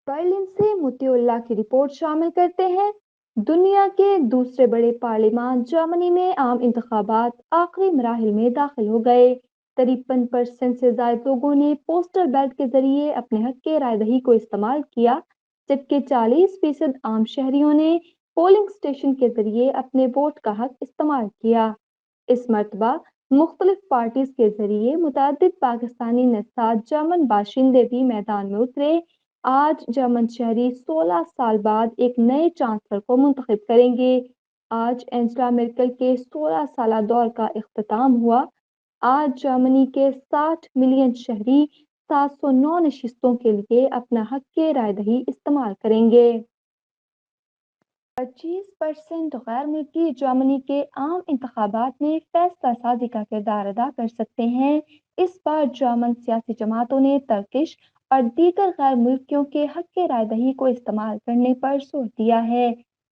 Berlin سے مطیع اللہ کی report شامل کرتے ہیں۔ دنیا کے دوسرے بڑے پارلیمان جرمنی میں عام انتخابات آخری مراحل میں داخل ہو گئے۔ 53% سے زائد لوگوں نے پوسٹل بیلٹ کے ذریعے اپنے حق کے رائے دہی کو استعمال کیا، جبکہ 40% عام شہریوں نے پولنگ اسٹیشن کے ذریعے اپنے ووٹ کا حق استعمال کیا۔ اس مرتبہ مختلف پارٹیز کے ذریعے متعدد پاکستانی نژاد جرمن باشندے بھی میدان میں اترے۔ آج جرمن شہری 16 سال بعد ایک نئے چانسلر کو منتخب کریں گے۔ آج اینجلا مرکل کے 16 سالہ دور کا اختتام ہوا۔ آج جرمنی کے 60 ملین شہری 709 نشستوں کے لیے اپنا حق کے رائے دہی استعمال کریں گے۔ 25% غیر ملکی جرمنی کے عام انتخابات میں فیصلہ سازی کا کردار ادا کر سکتے ہیں۔ اس بار جرمن سیاسی جماعتوں نے ترکش اور دیگر غیر ملکیوں کے حق کے رائے دہی کو استعمال کرنے پر زور دیا ہے۔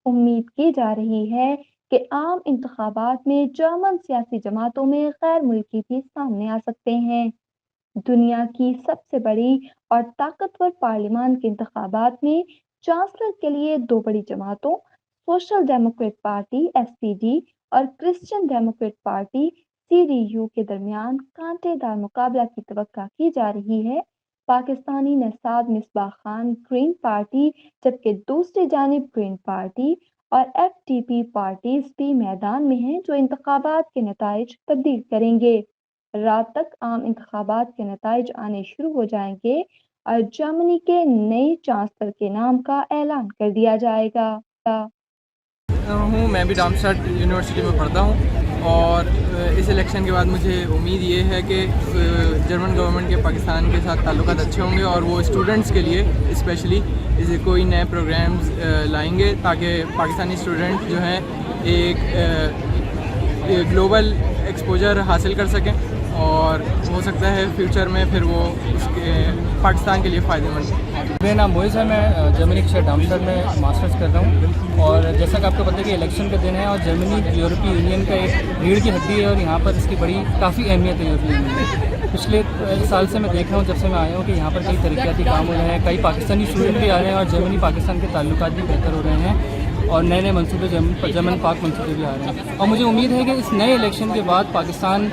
امید کی جا رہی ہے کہ عام انتخابات میں جرمن سیاسی جماعتوں میں غیر ملکی بھی سامنے آ سکتے ہیں۔ دنیا کی سب سے بڑی اور طاقتور پارلیمان کے انتخابات میں چانسلر کے لیے دو بڑی جماعتوں سوشل ڈیموکریٹ پارٹی (SPD) اور کرسچین ڈیموکریٹ پارٹی (CDU) کے درمیان کانٹے دار مقابلہ کی توقع کی جا رہی ہے۔ پاکستانی نژاد مصباح خان گرین پارٹی، جبکہ دوسری جانب گرین پارٹی اور FDP پارٹیز بھی میدان میں ہیں جو انتخابات کے نتائج تبدیل کریں گے۔ رات تک عام انتخابات کے نتائج آنے شروع ہو جائیں گے اور جرمنی کے نئے چانسلر کے نام کا اعلان کر دیا جائے گا۔ میں بھی ڈارمسٹاڈ یونیورسٹی میں پڑھتا ہوں اور اس الیکشن کے بعد مجھے امید یہ ہے کہ جرمن گورنمنٹ کے پاکستان کے ساتھ تعلقات اچھے ہوں گے اور وہ اسٹوڈنٹس کے لیے اسپیشلی کوئی نئے پروگرامز لائیں گے تاکہ پاکستانی اسٹوڈنٹ جو ہیں ایک گلوبل ایکسپوجر حاصل کر سکیں اور ہو سکتا ہے فیوچر میں پھر وہ اس کے پاکستان کے لیے فائدہ مند ہے۔ میرا نام موئز ہے، میں جرمنی کے شہر ڈارمسٹاڈ میں ماسٹرز کر رہا ہوں اور جیسا کہ آپ کو پتہ ہے کہ الیکشن کا دن ہے اور جرمنی یورپی یونین کا ایک ریڑھ کی ہڈی ہے اور یہاں پر اس کی بڑی کافی اہمیت ہے یورپی یونین میں۔ پچھلے سال سے میں دیکھ رہا ہوں، جب سے میں آیا ہوں، کہ یہاں پر کئی ترقیاتی کام ہو رہے ہیں، کئی پاکستانی اسٹوڈنٹ بھی آ رہے ہیں اور جرمنی پاکستان کے تعلقات بھی بہتر ہو رہے ہیں اور نئے نئے منصوبے جرمن پاک منصوبے بھی آ رہے ہیں اور مجھے امید ہے کہ اس نئے الیکشن کے بعد پاکستان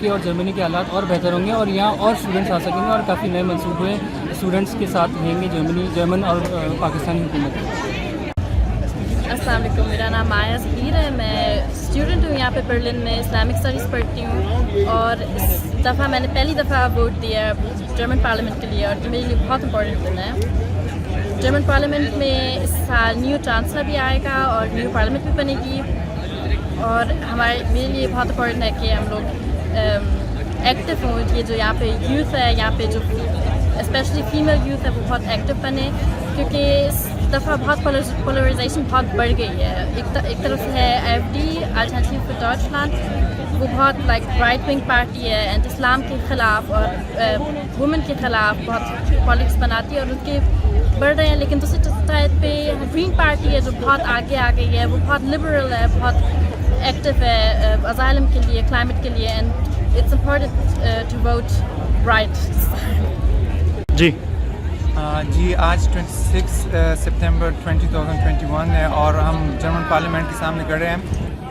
کے اور جرمنی کے حالات اور بہتر ہوں گے اور یہاں اور اسٹوڈنٹس آ سکیں گے اور کافی نئے منصوبے اسٹوڈنٹس کے ساتھ رہیں گے جرمن اور پاکستانی حکومت۔ السلام علیکم، میرا نام مایا ظہیر ہے، میں اسٹوڈنٹ ہوں یہاں پہ برلن میں، اسلامک اسٹڈیز پڑھتی ہوں اور اس دفعہ میں نے پہلی دفعہ ووٹ دیا جرمن پارلیمنٹ کے لیے اور یہ میرے لیے بہت امپورٹنٹ دن ہے۔ جرمن پارلیمنٹ میں اس سال نیو چانسلر بھی آئے گا اور نیو پارلیمنٹ بھی بنے گی اور میرے لیے بہت امپورٹنٹ ہے کہ ہم لوگ ایکٹیو ہوں، یہ جو یہاں پہ یوتھ ہے، یہاں پہ جو اسپیشلی فیمیل یوتھ ہے وہ بہت ایکٹیو بنے، کیونکہ اس دفعہ بہت پولرائزیشن بہت بڑھ گئی ہے۔ ایک طرف ہے AfD الٹرنیٹیو فور ڈوچلینڈ، وہ بہت رائٹ ونگ پارٹی ہے اینڈ اسلام کے خلاف اور وومن کے خلاف بہت پالیٹکس بناتی ہے اور ان کے بڑھ رہے ہیں، لیکن دوسری سائڈ پہ گرین پارٹی ہے جو بہت آگے آ گئی ہے، وہ بہت لبرل ہے، بہت ایکٹیو ہے اسائلم کے لیے، کلائمیٹ کے لیے، and it's important to vote right. جی آج 26 سپتمبر 2021 ہے اور ہم جرمن پارلیمنٹ کے سامنے کھڑے ہیں۔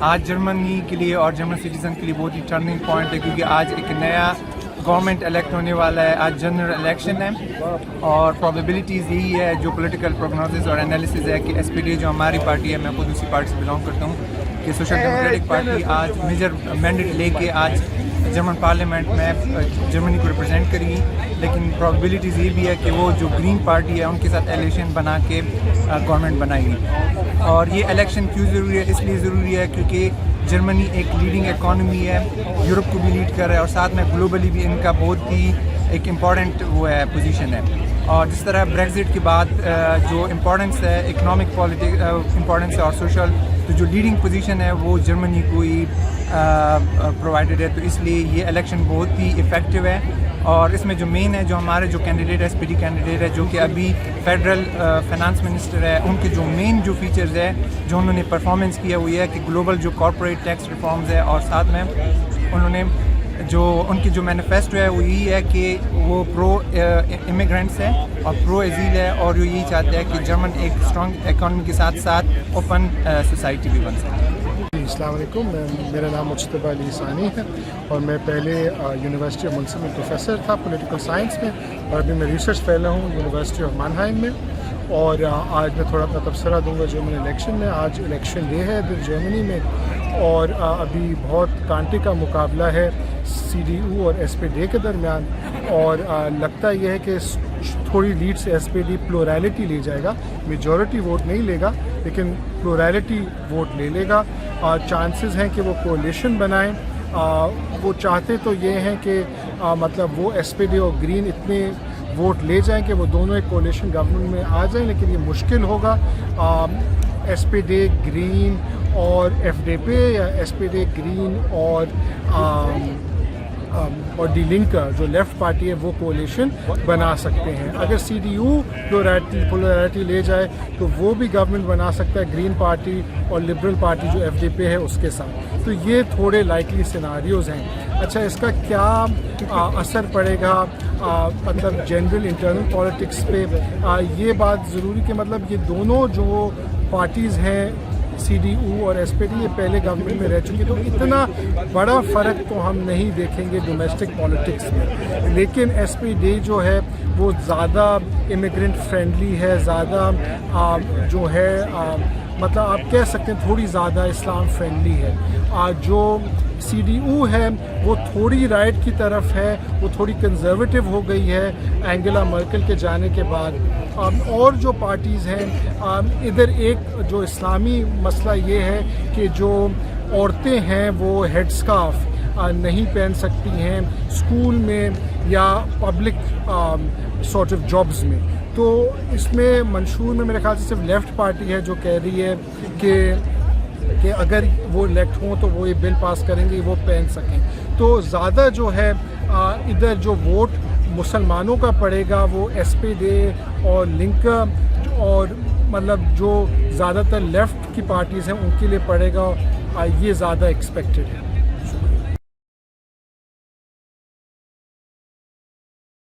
آج جرمنی کے لیے اور جرمن سٹیزن کے لیے بہت ہی ٹرننگ پوائنٹ ہے، کیونکہ آج ایک نیا گورنمنٹ الیکٹ ہونے والا ہے۔ آج جنرل الیکشن ہے اور پروبیبلٹیز یہی ہے، جو پولیٹیکل پروگنوسس اور انالیسز ہے، کہ SPD جو ہماری پارٹی ہے، میں خود اسی پارٹی سے بلانگ کرتا ہوں، کہ سوشل ڈیموکریٹک پارٹی آج میجر مینڈیٹ لے کے آج جرمن پارلیمنٹ میں جرمنی کو ریپرزینٹ کرے گی، لیکن پروبیبلٹیز یہ بھی ہے کہ وہ جو گرین پارٹی ہے ان کے ساتھ الیکشن بنا کے گورنمنٹ بنائے گی۔ اور یہ الیکشن کیوں ضروری ہے؟ اس لیے ضروری ہے کیونکہ جرمنی ایک لیڈنگ اکانومی ہے، یورپ کو بھی لیڈ کر رہا ہے اور ساتھ میں گلوبلی بھی ان کا بہت ہی ایک امپورٹنٹ وہ ہے پوزیشن ہے۔ اور جس طرح بریگزٹ کے بعد جو امپورٹنس ہے اکنامک امپورٹنس ہے اور سوشل، تو جو لیڈنگ پوزیشن ہے وہ جرمنی کو ہی پرووائڈڈ ہے، تو اس لیے یہ الیکشن بہت ہی افیکٹو ہے۔ اور اس میں جو مین ہے، جو ہمارے جو کینڈیڈیٹ ہے، SPD کینڈیڈیٹ ہے، جو کہ ابھی فیڈرل فائنانس منسٹر ہے، ان کے جو مین جو فیچرز ہے جو انہوں نے پرفارمنس کیا وہ یہ ہے کہ گلوبل جو کارپوریٹ ٹیکس ریفارمز ہے اور ساتھ میں انہوں نے جو ان کی جو مینیفیسٹو ہے وہ یہی ہے کہ وہ پرو امیگرینٹس ہے اور پرو ایزیل ہے, اور وہ یہی چاہتے ہیں کہ جرمن ایک اسٹرانگ اکانومی کے ساتھ ساتھ اوپن سوسائٹی بھی بن سکے. السلام علیکم, میرا نام مجتبیٰ علی ثانی ہے اور میں پہلے یونیورسٹی آف منصف میں پروفیسر تھا پولیٹیکل سائنس میں, اور ابھی میں ریسرچ فیلو ہوں یونیورسٹی آف مانہائم میں. اور آج میں تھوڑا اپنا تبصرہ دوں گا جرمن الیکشن میں. آج الیکشن ڈے ہے ادھر جرمنی میں, اور ابھی بہت کانٹے کا مقابلہ ہے سی ڈی او اور ایس پی ڈی کے درمیان, اور لگتا یہ ہے کہ تھوڑی لیڈ سے ایس پی ڈی پلورالٹی لے جائے گا, میجورٹی ووٹ نہیں لے گا لیکن پلورالٹی ووٹ لے لے گا. چانسز ہیں کہ وہ کولیشن بنائیں. وہ چاہتے تو یہ ہیں کہ مطلب وہ ایس پی ڈی اور گرین اتنے ووٹ لے جائیں کہ وہ دونوں ایک کولیشن گورنمنٹ میں آ جائیں, لیکن یہ مشکل ہوگا. ایس پی ڈی گرین اور ایف ڈی پی, یا ایس پی ڈی گرین اور ڈی لنک جو لیفٹ پارٹی ہے وہ کولیشن بنا سکتے ہیں. اگر سی ڈی یو پلورالٹی لے جائے تو وہ بھی گورنمنٹ بنا سکتا ہے گرین پارٹی اور لبرل پارٹی جو ایف ڈی پی ہے اس کے ساتھ. تو یہ تھوڑے لائکلی سیناریوز ہیں. اچھا, اس کا کیا اثر پڑے گا مطلب جنرل انٹرنل پالیٹکس پہ, یہ بات ضروری کہ مطلب یہ دونوں جو پارٹیز ہیں سی ڈی او اور ایس پی ڈی یہ پہلے گورنمنٹ میں رہ چکی, تو اتنا بڑا فرق تو ہم نہیں دیکھیں گے ڈومیسٹک پالیٹکس میں. لیکن ایس پی ڈی جو ہے وہ زیادہ امیگرینٹ فرینڈلی ہے, زیادہ جو ہے مطلب آپ کہہ سکتے ہیں تھوڑی زیادہ اسلام فرینڈلی ہے. جو سی ڈی او ہے وہ تھوڑی رائٹ کی طرف ہے, وہ تھوڑی کنزرویٹو ہو گئی ہے اینگلا مرکل کے جانے کے بعد. اور جو پارٹیز ہیں ادھر ایک جو اسلامی مسئلہ یہ ہے کہ جو عورتیں ہیں وہ ہیڈ اسکارف نہیں پہن سکتی ہیں اسکول میں یا پبلک سارٹ آف جابز میں. تو اس میں منشور میں میرے خیال سے صرف لیفٹ پارٹی ہے جو کہہ رہی ہے کہ اگر وہ الیکٹ ہوں تو وہ یہ بل پاس کریں گے, وہ پہن سکیں. تو زیادہ جو ہے ادھر جو ووٹ مسلمانوں کا پڑے گا وہ ایس پی ڈی اور لنک اور مطلب جو زیادہ تر لیفٹ کی پارٹیز ہیں ان کے لیے پڑے گا, یہ زیادہ ایکسپیکٹڈ ہے.